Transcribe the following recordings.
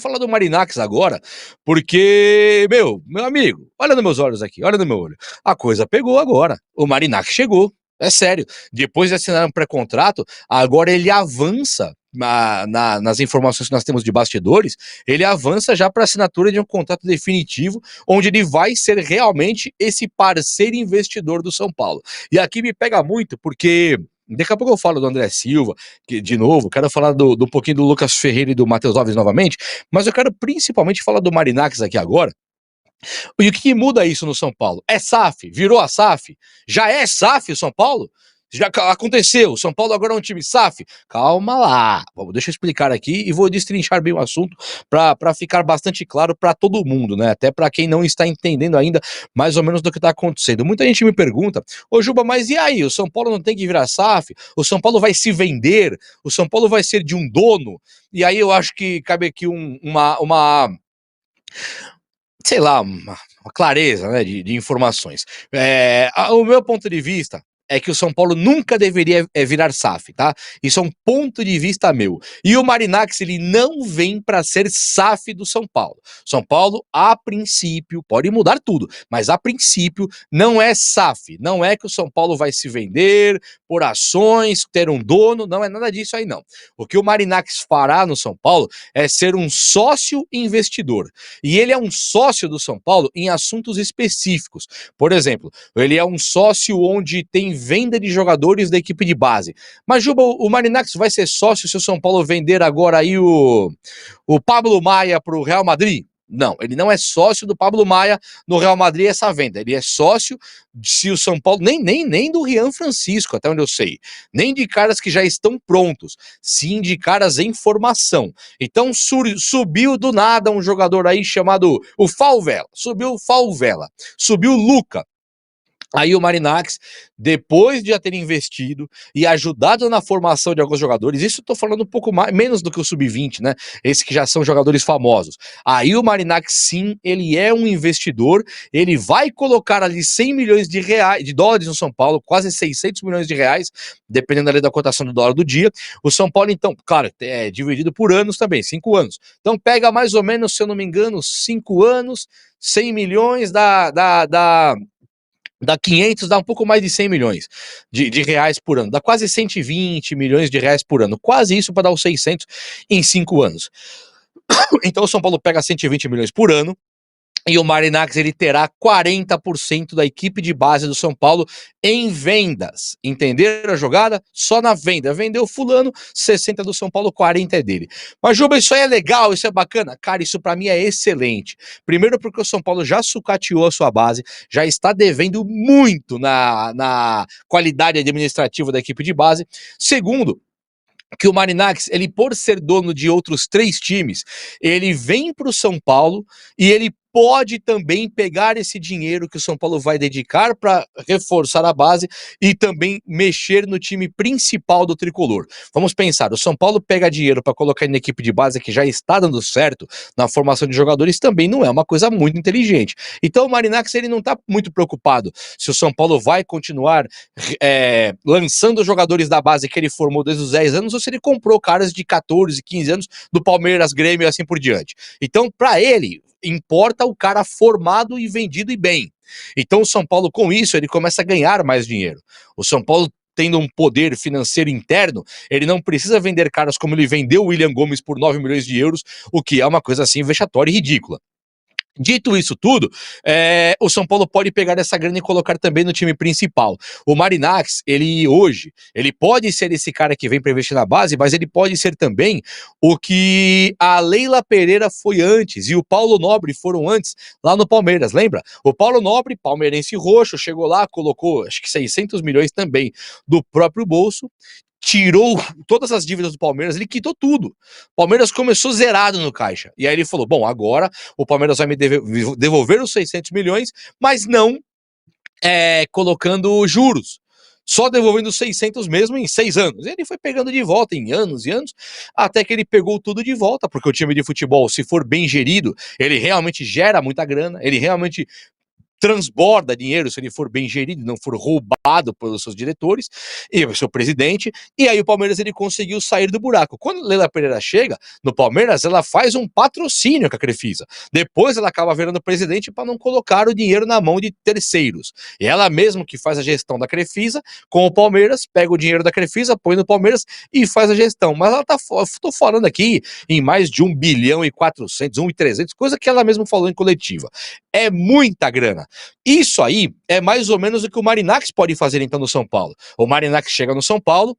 Falar do Marinakis agora, porque, meu amigo, olha nos meus olhos aqui, olha no meu olho. A coisa pegou agora. O Marinakis chegou. É sério. Depois de assinar um pré-contrato, agora ele avança nas informações que nós temos de bastidores, ele avança já para a assinatura de um contrato definitivo, onde ele vai ser realmente esse parceiro investidor do São Paulo. E aqui me pega muito, porque daqui a pouco eu falo do André Silva, que, de novo, quero falar do um pouquinho do Lucas Ferreira e do Matheus Alves novamente, mas eu quero principalmente falar do Marinakis aqui agora. E o que muda isso no São Paulo? É SAF? Virou a SAF? Já é SAF o São Paulo? Já aconteceu, São Paulo agora é um time SAF? Calma lá, deixa eu explicar aqui e vou destrinchar bem o assunto para ficar bastante claro para todo mundo, né? Até para quem não está entendendo ainda mais ou menos do que está acontecendo. Muita gente me pergunta, ô Juba, mas e aí? O São Paulo não tem que virar SAF? O São Paulo vai se vender? O São Paulo vai ser de um dono? E aí eu acho que cabe aqui sei lá, uma clareza, né, de informações. O meu ponto de vista é que o São Paulo nunca deveria virar SAF, tá? Isso é um ponto de vista meu. E o Marinakis, ele não vem para ser SAF do São Paulo. São Paulo, a princípio, pode mudar tudo, mas a princípio não é SAF. Não é que o São Paulo vai se vender por ações, ter um dono, não é nada disso aí não. O que o Marinakis fará no São Paulo é ser um sócio investidor. E ele é um sócio do São Paulo em assuntos específicos. Por exemplo, ele é um sócio onde tem venda de jogadores da equipe de base. Mas, Juba, o Marinakis vai ser sócio se o São Paulo vender agora aí o Pablo Maia para o Real Madrid? Não, ele não é sócio do Pablo Maia no Real Madrid essa venda. Ele é sócio se o São Paulo, nem do Rian Francisco, até onde eu sei, nem de caras que já estão prontos, sim de caras em formação. Então subiu do nada um jogador aí chamado o Falvela, subiu o Luca. Aí o Marinakis, depois de já ter investido e ajudado na formação de alguns jogadores, isso eu tô falando um pouco mais, menos do que o Sub-20, né? Esses que já são jogadores famosos. Aí o Marinakis, sim, ele é um investidor, ele vai colocar ali 100 milhões de dólares no São Paulo, quase 600 milhões de reais, dependendo ali da cotação do dólar do dia. O São Paulo, então, claro, é dividido por anos também, 5 anos. Então pega mais ou menos, se eu não me engano, 5 anos, 100 milhões dá 500, dá um pouco mais de 100 milhões de reais por ano. Dá quase 120 milhões de reais por ano. Quase isso para dar os 600 em 5 anos. Então o São Paulo pega 120 milhões por ano. E o Marinakis, ele terá 40% da equipe de base do São Paulo em vendas. Entenderam a jogada? Só na venda. Vendeu fulano, 60 do São Paulo, 40 é dele. Mas, Juba, isso aí é legal, isso é bacana? Cara, isso pra mim é excelente. Primeiro porque o São Paulo já sucateou a sua base, já está devendo muito na qualidade administrativa da equipe de base. Segundo, que o Marinakis, ele por ser dono de outros 3 times, ele vem para o São Paulo e ele pode também pegar esse dinheiro que o São Paulo vai dedicar para reforçar a base e também mexer no time principal do tricolor. Vamos pensar, o São Paulo pega dinheiro para colocar na equipe de base que já está dando certo na formação de jogadores, também não é uma coisa muito inteligente. Então o Marinakis, ele não está muito preocupado se o São Paulo vai continuar lançando jogadores da base que ele formou desde os 10 anos ou se ele comprou caras de 14, 15 anos do Palmeiras, Grêmio e assim por diante. Então, para ele, importa o cara formado e vendido e bem. Então o São Paulo, com isso, ele começa a ganhar mais dinheiro. O São Paulo, tendo um poder financeiro interno, ele não precisa vender caras como ele vendeu o William Gomes por 9 milhões de euros, o que é uma coisa assim vexatória e ridícula. Dito isso tudo, o São Paulo pode pegar essa grana e colocar também no time principal. O Marinakis, ele pode ser esse cara que vem para investir na base, mas ele pode ser também o que a Leila Pereira foi antes e o Paulo Nobre foram antes lá no Palmeiras, lembra? O Paulo Nobre, palmeirense roxo, chegou lá, colocou acho que 600 milhões também do próprio bolso, tirou todas as dívidas do Palmeiras, ele quitou tudo. O Palmeiras começou zerado no caixa. E aí ele falou, bom, agora o Palmeiras vai me devolver os 600 milhões, mas não colocando juros. Só devolvendo 600 mesmo em 6 anos. Ele foi pegando de volta em anos e anos, até que ele pegou tudo de volta, porque o time de futebol, se for bem gerido, ele realmente gera muita grana, ele realmente transborda dinheiro se ele for bem gerido, não for roubado pelos seus diretores e o seu presidente, e aí o Palmeiras ele conseguiu sair do buraco. Quando Leila Pereira chega no Palmeiras, ela faz um patrocínio com a Crefisa. Depois ela acaba virando presidente para não colocar o dinheiro na mão de terceiros. E ela mesmo que faz a gestão da Crefisa com o Palmeiras, pega o dinheiro da Crefisa, põe no Palmeiras e faz a gestão. Mas ela tô falando aqui em mais de 1 bilhão e 400, 1 e 300, coisa que ela mesma falou em coletiva. É muita grana. Isso aí é mais ou menos o que o Marinacci pode fazer então no São Paulo. O Marinacci chega no São Paulo,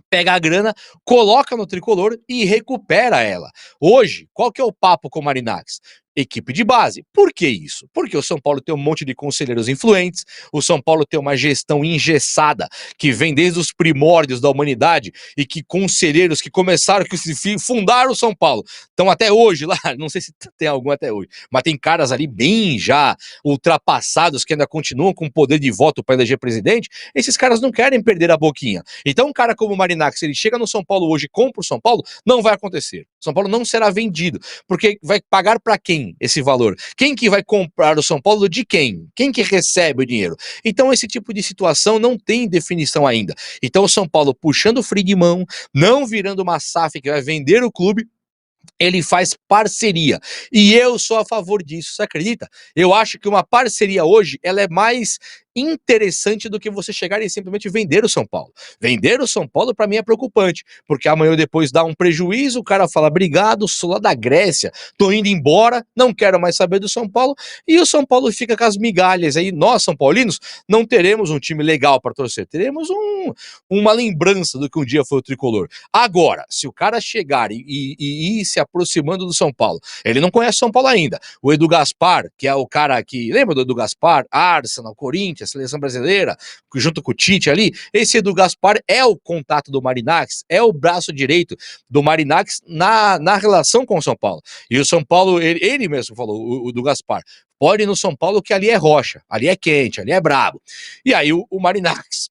pega a grana, coloca no tricolor e recupera ela. Hoje, qual que é o papo com o Marinacci? Equipe de base. Por que isso? Porque o São Paulo tem um monte de conselheiros influentes, o São Paulo tem uma gestão engessada, que vem desde os primórdios da humanidade, e que conselheiros que começaram, que fundaram o São Paulo, estão até hoje lá, não sei se tem algum até hoje, mas tem caras ali bem já ultrapassados, que ainda continuam com poder de voto para eleger presidente. Esses caras não querem perder a boquinha. Então um cara como o Marinacci, se ele chega no São Paulo hoje e compra o São Paulo, não vai acontecer. O São Paulo não será vendido, porque vai pagar para quem esse valor? Quem que vai comprar o São Paulo de quem? Quem que recebe o dinheiro? Então esse tipo de situação não tem definição ainda. Então o São Paulo puxando o freio de mão, não virando uma SAF que vai vender o clube, ele faz parceria. E eu sou a favor disso, você acredita? Eu acho que uma parceria hoje, ela é mais interessante do que você chegar e simplesmente vender o São Paulo. Vender o São Paulo para mim é preocupante, porque amanhã depois dá um prejuízo, o cara fala, obrigado, sou lá da Grécia, tô indo embora, não quero mais saber do São Paulo, e o São Paulo fica com as migalhas. Aí nós, São Paulinos, não teremos um time legal para torcer, teremos uma lembrança do que um dia foi o Tricolor. Agora, se o cara chegar e ir se aproximando do São Paulo, ele não conhece São Paulo ainda, o Edu Gaspar, que é o cara que, lembra do Edu Gaspar? Arsenal, Corinthians, seleção brasileira, junto com o Tite ali, esse Edu Gaspar é o contato do Marinacci, é o braço direito do Marinacci na relação com o São Paulo. E o São Paulo, ele mesmo falou, o Edu Gaspar, pode ir no São Paulo que ali é rocha, ali é quente, ali é brabo. E aí o Marinacci,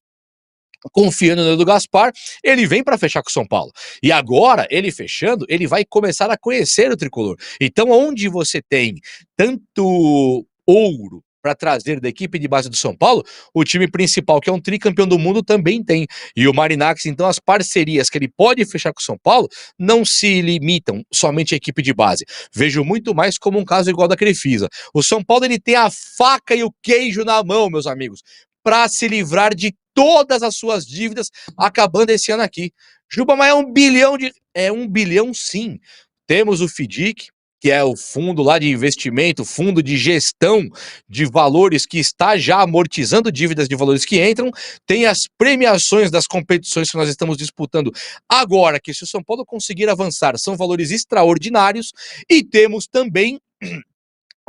confiando no Edu Gaspar, ele vem para fechar com o São Paulo. E agora, ele fechando, ele vai começar a conhecer o Tricolor. Então, onde você tem tanto ouro para trazer da equipe de base do São Paulo, o time principal, que é um tricampeão do mundo, também tem. E o Marinacci, então, as parcerias que ele pode fechar com o São Paulo não se limitam somente à equipe de base. Vejo muito mais como um caso igual da Crefisa. O São Paulo, ele tem a faca e o queijo na mão, meus amigos, para se livrar de todas as suas dívidas, acabando esse ano aqui. Juba, mas é 1 bilhão de... É 1 bilhão, sim. Temos o FIDIC, que é o fundo lá de investimento, fundo de gestão de valores que está já amortizando dívidas de valores que entram, tem as premiações das competições que nós estamos disputando agora, que se o São Paulo conseguir avançar, são valores extraordinários, e temos também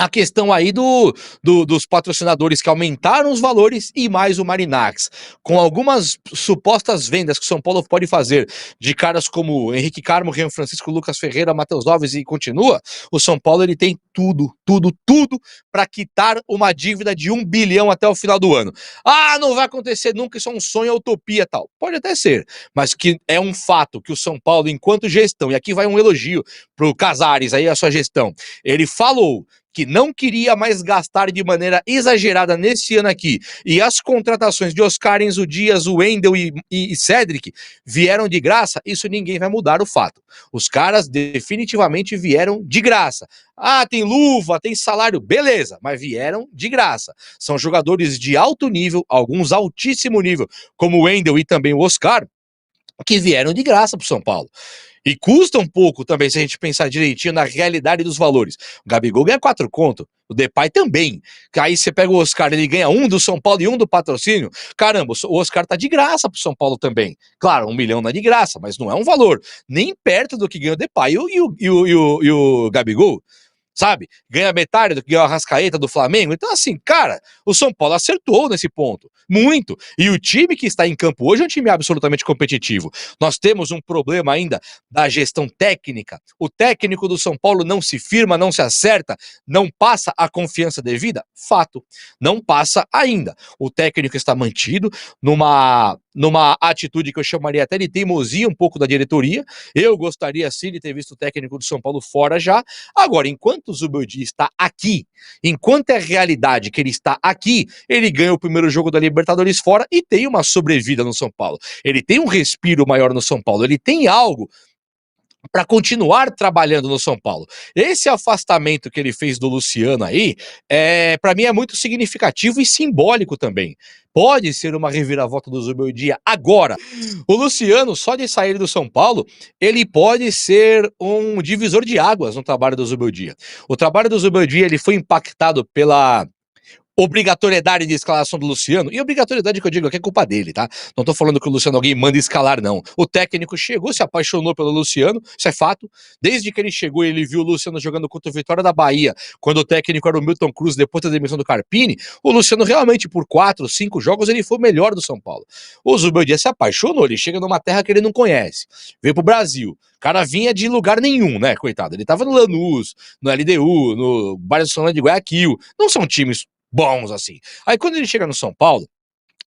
a questão aí dos patrocinadores que aumentaram os valores e mais o Marinacci. Com algumas supostas vendas que o São Paulo pode fazer de caras como Henrique Carmo, Rian Francisco, Lucas Ferreira, Matheus Alves e continua, o São Paulo ele tem tudo para quitar uma dívida de 1 bilhão até o final do ano. Ah, não vai acontecer nunca, isso é um sonho, é utopia tal. Pode até ser, mas que é um fato que o São Paulo, enquanto gestão, e aqui vai um elogio pro Casares, aí a sua gestão, ele falou que não queria mais gastar de maneira exagerada nesse ano aqui, e as contratações de Oscar, Enzo Dias, o Wendel e Cedric vieram de graça, isso ninguém vai mudar o fato. Os caras definitivamente vieram de graça. Ah, tem luva, tem salário, beleza, mas vieram de graça. São jogadores de alto nível, alguns altíssimo nível, como o Wendel e também o Oscar, que vieram de graça pro São Paulo. E custa um pouco também, se a gente pensar direitinho na realidade dos valores. O Gabigol ganha 4 conto, o Depay também. Aí você pega o Oscar, ele ganha 1 do São Paulo e 1 do patrocínio. Caramba, o Oscar tá de graça pro São Paulo também. Claro, 1 milhão não é de graça, mas não é um valor nem perto do que ganha o Depay e o Gabigol. Sabe? Ganha metade do que ganha o Arrascaeta do Flamengo. Então, assim, cara, o São Paulo acertou nesse ponto. Muito. E o time que está em campo hoje é um time absolutamente competitivo. Nós temos um problema ainda da gestão técnica. O técnico do São Paulo não se firma, não se acerta, não passa a confiança devida? Fato. Não passa ainda. O técnico está mantido numa numa atitude que eu chamaria até de teimosia um pouco da diretoria. Eu gostaria sim de ter visto o técnico do São Paulo fora já. Agora, enquanto o Zubeldia está aqui, enquanto é realidade que ele está aqui, ele ganha o primeiro jogo da Libertadores fora e tem uma sobrevida no São Paulo. Ele tem um respiro maior no São Paulo, ele tem algo para continuar trabalhando no São Paulo. Esse afastamento que ele fez do Luciano aí, para mim é muito significativo e simbólico também. Pode ser uma reviravolta do Zubeldia agora. O Luciano, só de sair do São Paulo, ele pode ser um divisor de águas no trabalho do Zubeldia. O trabalho do Zubeldia, ele foi impactado pela obrigatoriedade de escalação do Luciano, e obrigatoriedade que eu digo aqui é culpa dele, tá? Não tô falando que o Luciano alguém manda escalar, não. O técnico chegou, se apaixonou pelo Luciano, isso é fato. Desde que ele chegou, ele viu o Luciano jogando contra o Vitória da Bahia, quando o técnico era o Milton Cruz, depois da demissão do Carpini, o Luciano realmente, por 4, 5 jogos, ele foi o melhor do São Paulo. O Zubeldia se apaixonou, ele chega numa terra que ele não conhece, veio pro Brasil. O cara vinha de lugar nenhum, né, coitado? Ele tava no Lanús, no LDU, no Barcelona de Guayaquil. Não são times bons assim. Aí quando ele chega no São Paulo,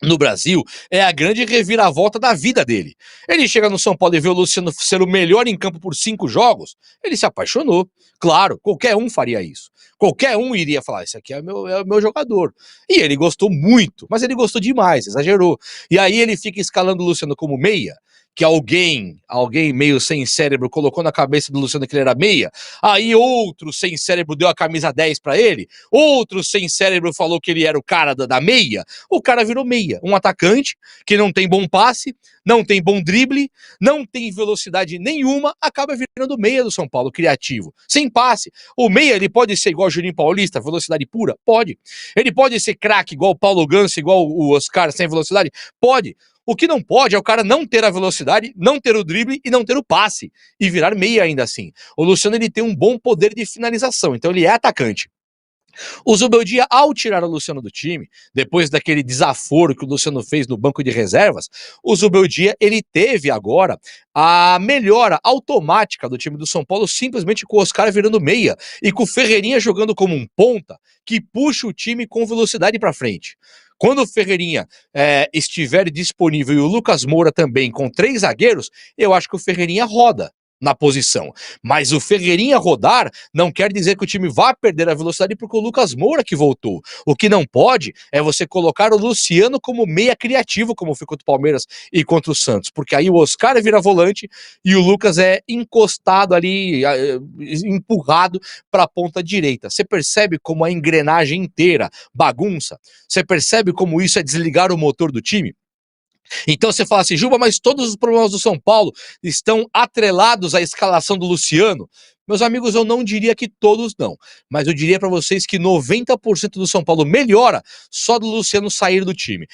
no Brasil, é a grande reviravolta da vida dele. Ele chega no São Paulo e vê o Luciano ser o melhor em campo por 5 jogos, ele se apaixonou. Claro, qualquer um faria isso. Qualquer um iria falar, esse aqui é o meu jogador. E ele gostou muito, mas ele gostou demais, exagerou. E aí ele fica escalando o Luciano como meia, que alguém meio sem cérebro colocou na cabeça do Luciano que ele era meia, aí outro sem cérebro deu a camisa 10 pra ele, outro sem cérebro falou que ele era o cara da meia, o cara virou meia, um atacante que não tem bom passe, não tem bom drible, não tem velocidade nenhuma, acaba virando meia do São Paulo, criativo, sem passe. O meia, ele pode ser igual o Juninho Paulista, velocidade pura? Pode. Ele pode ser craque igual o Paulo Ganso, igual o Oscar, sem velocidade? Pode. O que não pode é o cara não ter a velocidade, não ter o drible e não ter o passe, e virar meia ainda assim. O Luciano, ele tem um bom poder de finalização, então ele é atacante. O Zubeldia, ao tirar o Luciano do time, depois daquele desaforo que o Luciano fez no banco de reservas, o Zubeldia, ele teve agora a melhora automática do time do São Paulo, simplesmente com o Oscar virando meia e com o Ferreirinha jogando como um ponta, que puxa o time com velocidade para frente. Quando o Ferreirinha estiver disponível e o Lucas Moura também com 3 zagueiros, eu acho que o Ferreirinha roda na posição. Mas o Ferreirinha rodar não quer dizer que o time vá perder a velocidade porque o Lucas Moura que voltou. O que não pode é você colocar o Luciano como meia criativo, como foi contra o Palmeiras e contra o Santos, porque aí o Oscar vira volante e o Lucas é encostado ali, empurrado para a ponta direita. Você percebe como a engrenagem inteira bagunça? Você percebe como isso é desligar o motor do time? Então você fala assim, Juba, mas todos os problemas do São Paulo estão atrelados à escalação do Luciano? Meus amigos, eu não diria que todos não, mas eu diria para vocês que 90% do São Paulo melhora só do Luciano sair do time.